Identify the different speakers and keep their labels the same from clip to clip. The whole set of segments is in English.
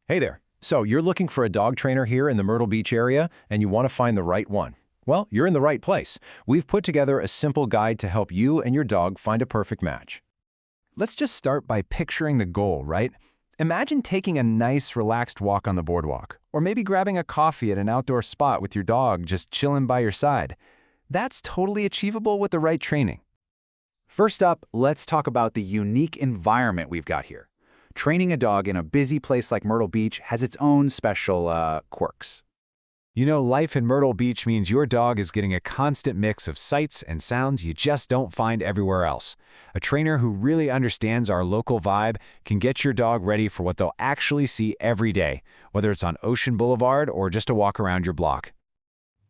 Speaker 1: Hey there. So you're looking for a dog trainer here in the Myrtle Beach area, and you want to find the right one. Well, you're in the right place. We've put together a simple guide to help you and your dog find a perfect match.
Speaker 2: Let's just start by picturing the goal, right? Imagine taking a nice, relaxed walk on the boardwalk, or maybe grabbing a coffee at an outdoor spot with your dog just chilling by your side. That's totally achievable with the right training.
Speaker 3: First up, let's talk about the unique environment we've got here. Training a dog in a busy place like Myrtle Beach has its own special quirks.
Speaker 2: You know, life in Myrtle Beach means your dog is getting a constant mix of sights and sounds you just don't find everywhere else. A trainer who really understands our local vibe can get your dog ready for what they'll actually see every day, whether it's on Ocean Boulevard or just a walk around your block.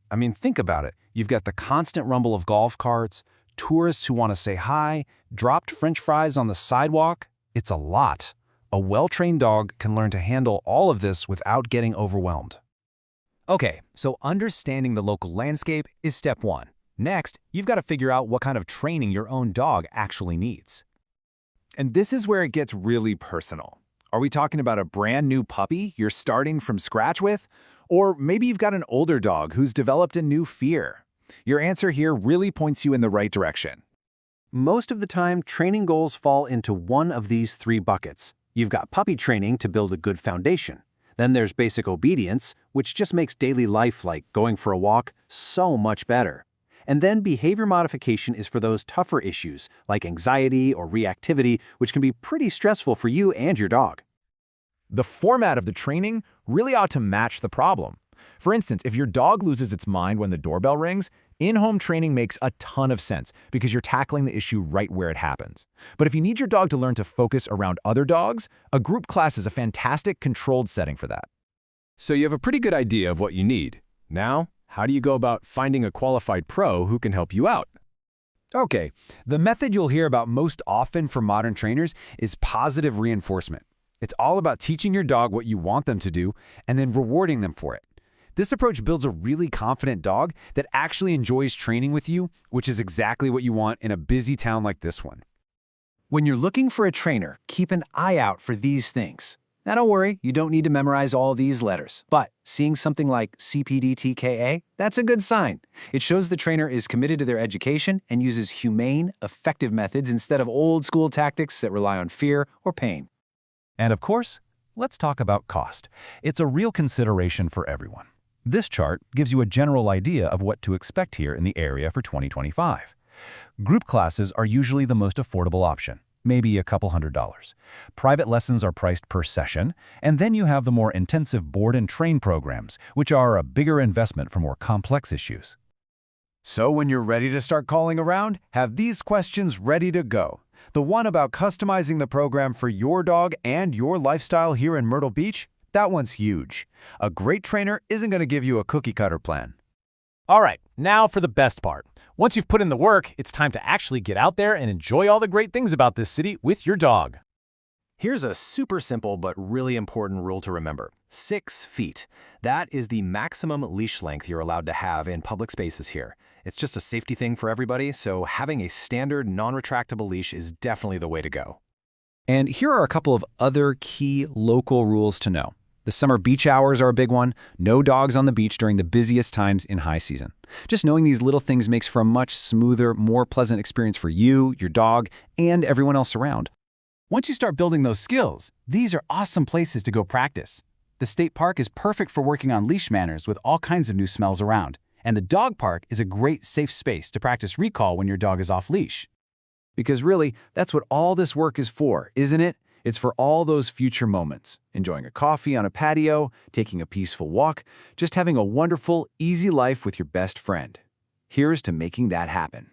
Speaker 2: I mean, think about it. You've got the constant rumble of golf carts, tourists who want to say hi, dropped French fries on the sidewalk. It's a lot. A well-trained dog can learn to handle all of this without getting overwhelmed. Okay, so understanding the local landscape is step one. Next, you've got to figure out what kind of training your own dog actually needs.
Speaker 3: And this is where it gets really personal. Are we talking about a brand new puppy you're starting from scratch with? Or maybe you've got an older dog who's developed a new fear? Your answer here really points you in the right direction.
Speaker 1: Most of the time, training goals fall into one of these three buckets. You've got puppy training to build a good foundation. Then there's basic obedience, which just makes daily life like going for a walk so much better. And then behavior modification is for those tougher issues like anxiety or reactivity, which can be pretty stressful for you and your dog.
Speaker 2: The format of the training really ought to match the problem. For instance, if your dog loses its mind when the doorbell rings, in-home training makes a ton of sense because you're tackling the issue right where it happens. But if you need your dog to learn to focus around other dogs, a group class is a fantastic controlled setting for that.
Speaker 1: So you have a pretty good idea of what you need. Now, how do you go about finding a qualified pro who can help you out?
Speaker 2: Okay, the method you'll hear about most often from modern trainers is positive reinforcement. It's all about teaching your dog what you want them to do and then rewarding them for it. This approach builds a really confident dog that actually enjoys training with you, which is exactly what you want in a busy town like this one.
Speaker 1: When you're looking for a trainer, keep an eye out for these things. Now don't worry, you don't need to memorize all these letters, but seeing something like CPDTKA, that's a good sign. It shows the trainer is committed to their education and uses humane, effective methods instead of old-school tactics that rely on fear or pain.
Speaker 2: And of course, let's talk about cost. It's a real consideration for everyone. This chart gives you a general idea of what to expect here in the area for 2025. Group classes are usually the most affordable option, maybe a couple $100s. Private lessons are priced per session, and then you have the more intensive board and train programs, which are a bigger investment for more complex issues.
Speaker 1: So when you're ready to start calling around, have these questions ready to go. The one about customizing the program for your dog and your lifestyle here in Myrtle Beach, that one's huge. A great trainer isn't going to give you a cookie-cutter plan.
Speaker 4: All right, now for the best part. Once you've put in the work, it's time to actually get out there and enjoy all the great things about this city with your dog.
Speaker 1: Here's a super simple but really important rule to remember. 6 feet. That is the maximum leash length you're allowed to have in public spaces here. It's just a safety thing for everybody, so having a standard non-retractable leash is definitely the way to go.
Speaker 2: And here are a couple of other key local rules to know. The summer beach hours are a big one. No dogs on the beach during the busiest times in high season. Just knowing these little things makes for a much smoother, more pleasant experience for you, your dog, and everyone else around.
Speaker 5: Once you start building those skills, these are awesome places to go practice. The state park is perfect for working on leash manners with all kinds of new smells around. And the dog park is a great safe space to practice recall when your dog is off leash.
Speaker 1: Because really, that's what all this work is for, isn't it? It's for all those future moments. Enjoying a coffee on a patio, taking a peaceful walk, just having a wonderful, easy life with your best friend. Here's to making that happen.